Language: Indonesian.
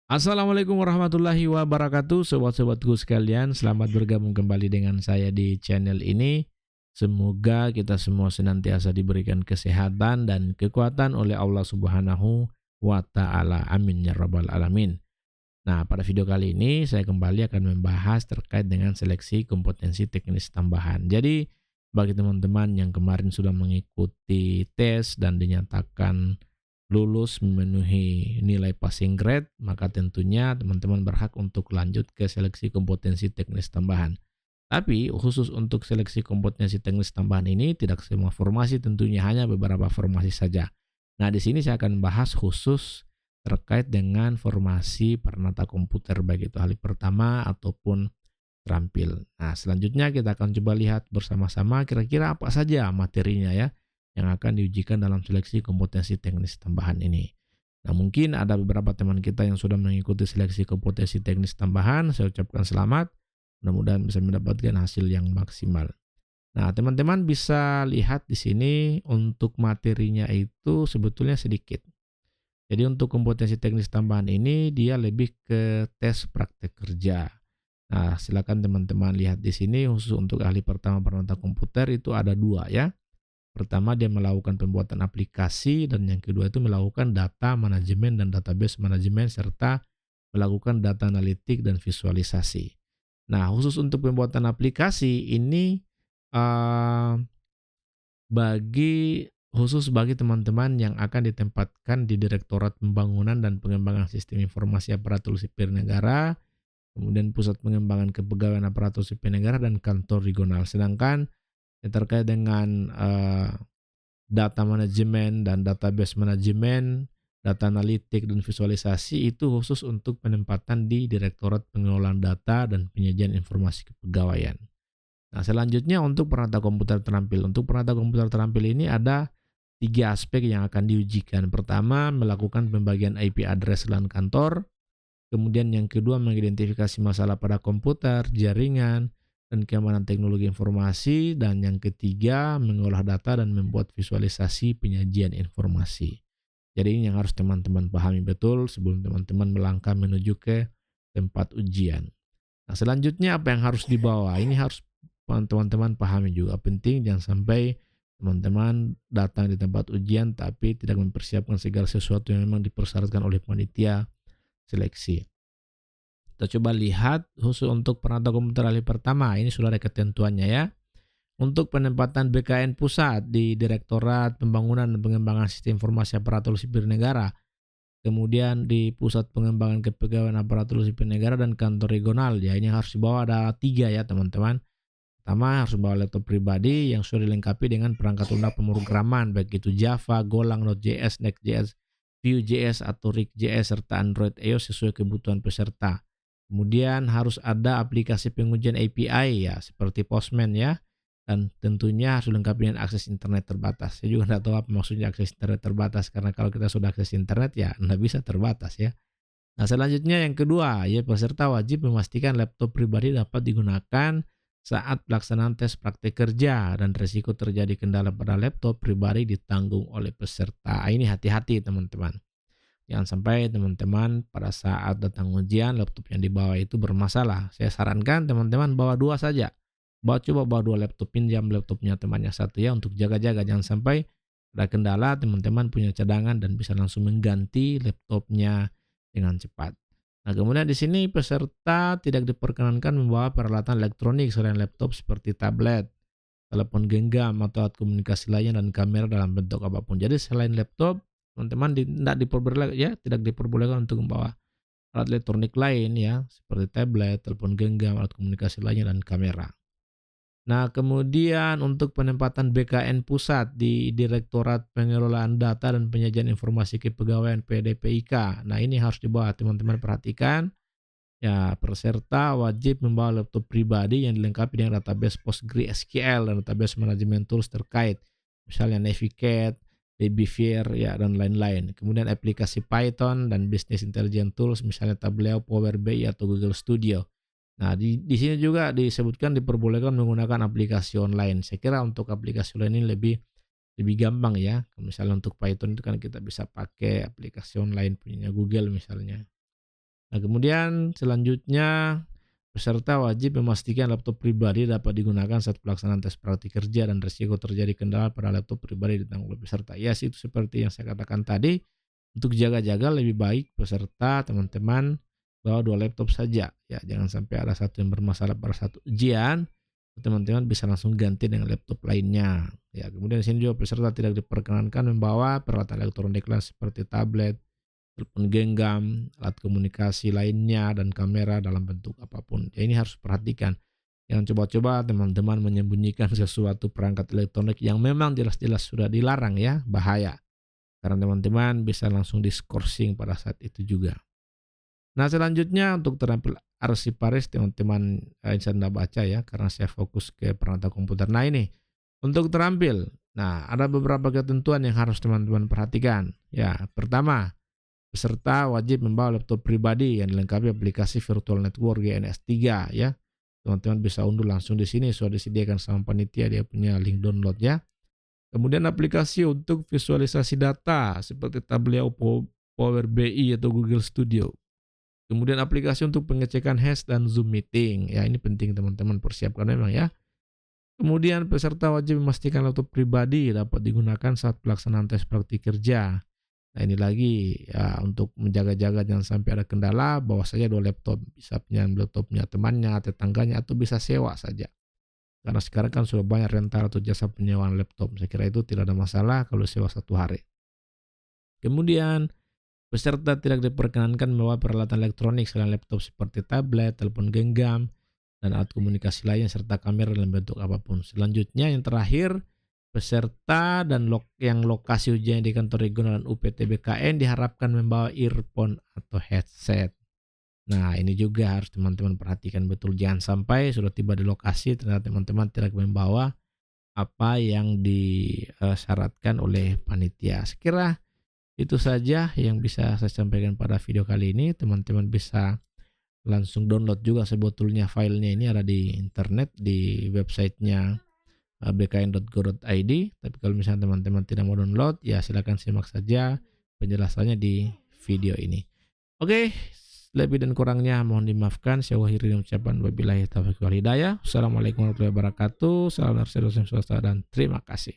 Assalamualaikum warahmatullahi wabarakatuh, sobat-sobatku sekalian. Selamat bergabung kembali dengan saya di channel ini. Semoga kita semua senantiasa diberikan kesehatan dan kekuatan oleh Allah Subhanahu wa Ta'ala. Amin ya Rabbal 'Alamin. Nah, pada video kali ini saya kembali akan membahas terkait dengan seleksi kompetensi teknis tambahan. Jadi, bagi teman-teman yang kemarin sudah mengikuti tes dan dinyatakan lulus memenuhi nilai passing grade, maka tentunya teman-teman berhak untuk lanjut ke seleksi kompetensi teknis tambahan. Tapi khusus untuk seleksi kompetensi teknis tambahan ini tidak semua formasi, tentunya hanya beberapa formasi saja. Nah, di sini saya akan bahas khusus terkait dengan formasi Peranata Komputer, baik itu ahli pertama ataupun terampil. Nah, selanjutnya kita akan coba lihat bersama-sama kira-kira apa saja materinya ya yang akan diujikan dalam seleksi kompetensi teknis tambahan ini. Nah, mungkin ada beberapa teman kita yang sudah mengikuti seleksi kompetensi teknis tambahan. Saya ucapkan selamat. Mudah-mudahan bisa mendapatkan hasil yang maksimal. Nah, teman-teman bisa lihat di sini untuk materinya itu sebetulnya sedikit. Jadi untuk kompetensi teknis tambahan ini dia lebih ke tes praktek kerja. Nah, silakan teman-teman lihat di sini khusus untuk ahli pertama Peranata Komputer itu ada dua ya. Pertama, dia melakukan pembuatan aplikasi, dan yang kedua itu melakukan data manajemen dan database manajemen serta melakukan data analitik dan visualisasi. Nah, khusus untuk pembuatan aplikasi ini eh, bagi teman-teman yang akan ditempatkan di Direktorat Pembangunan dan Pengembangan Sistem Informasi Aparatur Sipil Negara, kemudian Pusat Pengembangan Kepegawaian Aparatur Sipil Negara dan kantor regional. Sedangkan yang terkait dengan data manajemen dan database manajemen, data analitik dan visualisasi itu khusus untuk penempatan di Direktorat Pengelolaan Data dan Penyajian Informasi Kepegawaian. Nah, selanjutnya untuk Peranata Komputer Terampil. Untuk Peranata Komputer Terampil ini ada 3 aspek yang akan diujikan. Pertama, melakukan pembagian IP address LAN kantor. Kemudian yang kedua, mengidentifikasi masalah pada komputer, jaringan, dan keamanan teknologi informasi. Dan yang ketiga, mengolah data dan membuat visualisasi penyajian informasi. Jadi ini yang harus teman-teman pahami betul sebelum teman-teman melangkah menuju ke tempat ujian. Nah, selanjutnya apa yang harus dibawa? Ini harus teman-teman pahami juga. Penting jangan sampai teman-teman datang di tempat ujian tapi tidak mempersiapkan segala sesuatu yang memang dipersyaratkan oleh panitia seleksi. Kita coba lihat khusus untuk Peranata Komputer ahli pertama. Ini sudah ada ketentuannya ya. Untuk penempatan BKN pusat di Direktorat Pembangunan dan Pengembangan Sistem Informasi Aparatur Sipil Negara, kemudian di Pusat Pengembangan Kepegawaian Aparatur Sipil Negara dan kantor regional. Ya, ini harus dibawa ada 3 ya teman-teman. Pertama, harus membawa laptop pribadi yang sudah dilengkapi dengan perangkat lunak pemrograman baik itu Java, Golang, Node.js, Next.js, Vue.js atau React.js serta Android iOS sesuai kebutuhan peserta. Kemudian harus ada aplikasi pengujian API ya seperti Postman ya, dan tentunya harus dilengkapi dengan akses internet terbatas. Saya juga tidak tahu apa maksudnya akses internet terbatas, karena kalau kita sudah akses internet ya tidak bisa terbatas ya. Nah, selanjutnya yang kedua, ya peserta wajib memastikan laptop pribadi dapat digunakan saat pelaksanaan tes praktek kerja dan risiko terjadi kendala pada laptop pribadi ditanggung oleh peserta. Ini hati-hati teman-teman. Jangan sampai teman-teman pada saat datang ujian laptop yang dibawa itu bermasalah. Saya sarankan teman-teman bawa 2 saja. Coba bawa 2 laptop, pinjam laptopnya temannya 1 ya untuk jaga-jaga. Jangan sampai ada kendala, teman-teman punya cadangan dan bisa langsung mengganti laptopnya dengan cepat. Nah, kemudian di sini peserta tidak diperkenankan membawa peralatan elektronik selain laptop seperti tablet, telepon genggam atau alat komunikasi lainnya dan kamera dalam bentuk apapun. Jadi selain laptop, teman-teman tidak diperbolehkan untuk membawa alat elektronik lain ya, seperti tablet, telepon genggam, alat komunikasi lainnya dan kamera. Nah, kemudian untuk penempatan BKN pusat di Direktorat Pengelolaan Data dan Penyajian Informasi Kepegawaian PDPIK. Nah, ini harus dibawa, teman-teman perhatikan. Ya, peserta wajib membawa laptop pribadi yang dilengkapi dengan database PostgreSQL dan database manajemen tools terkait, misalnya Navigate, Babyfair, ya, dan lain-lain. Kemudian aplikasi Python dan Business Intelligence Tools, misalnya Tableau, Power BI, atau Google Studio. Nah, di sini juga disebutkan diperbolehkan menggunakan aplikasi online. Saya kira untuk aplikasi online ini lebih gampang ya. Misalnya untuk Python itu kan kita bisa pakai aplikasi online punya Google misalnya. Nah, kemudian selanjutnya peserta wajib memastikan laptop pribadi dapat digunakan saat pelaksanaan tes praktik kerja dan risiko terjadi kendala pada laptop pribadi ditanggung oleh peserta. Ya, yes, itu seperti yang saya katakan tadi, untuk jaga-jaga lebih baik peserta, teman-teman, bawa 2 laptop saja. Ya, jangan sampai ada satu yang bermasalah pada satu ujian, teman-teman bisa langsung ganti dengan laptop lainnya. Ya, kemudian di sini juga peserta tidak diperkenankan membawa peralatan elektronik lain seperti tablet, telepon genggam, alat komunikasi lainnya, dan kamera dalam bentuk apapun. Ya, ini harus perhatikan. Jangan coba-coba teman-teman menyembunyikan sesuatu perangkat elektronik yang memang jelas-jelas sudah dilarang ya, bahaya. Karena teman-teman bisa langsung diskorsing pada saat itu juga. Nah, selanjutnya untuk terampil arsiparis teman-teman bisa Anda baca ya, karena saya fokus ke perangkat komputer. Nah, ini untuk terampil. Nah, ada beberapa ketentuan yang harus teman-teman perhatikan. Ya, pertama, peserta wajib membawa laptop pribadi yang dilengkapi aplikasi Virtual Network GNS3 ya. Teman-teman bisa unduh langsung di sini, sudah disediakan sama panitia, dia punya link download ya. Kemudian aplikasi untuk visualisasi data seperti Tableau, Power BI atau Google Studio. Kemudian aplikasi untuk pengecekan hash dan Zoom meeting. Ya, ini penting teman-teman persiapkan memang ya. Kemudian peserta wajib memastikan laptop pribadi dapat digunakan saat pelaksanaan tes praktik kerja. Nah, ini lagi ya, untuk menjaga-jaga jangan sampai ada kendala, bawa saja 2 laptop. Bisa punya laptopnya temannya, tetangganya, atau bisa sewa saja. Karena sekarang kan sudah banyak rental atau jasa penyewaan laptop. Saya kira itu tidak ada masalah kalau sewa 1 hari. Kemudian peserta tidak diperkenankan membawa peralatan elektronik selain laptop seperti tablet, telepon genggam, dan alat komunikasi lain serta kamera dalam bentuk apapun. Selanjutnya yang terakhir, peserta dan yang lokasi ujian di kantor regional dan UPT-BKN diharapkan membawa earphone atau headset. Nah, ini juga harus teman-teman perhatikan betul. Jangan sampai sudah tiba di lokasi ternyata teman-teman tidak membawa apa yang disyaratkan oleh panitia. Sekira itu saja yang bisa saya sampaikan pada video kali ini. Teman-teman bisa langsung download juga sebetulnya filenya, ini ada di internet di websitenya bkn.go.id. Tapi kalau misalnya teman-teman tidak mau download, ya silakan simak saja penjelasannya di video ini. Oke, lebih dan kurangnya mohon dimaafkan. Saya akhiri dengan ucapan wabillahi taufiq wal hidayah. Assalamualaikum warahmatullahi wabarakatuh. Salam dari dosen swasta dan terima kasih.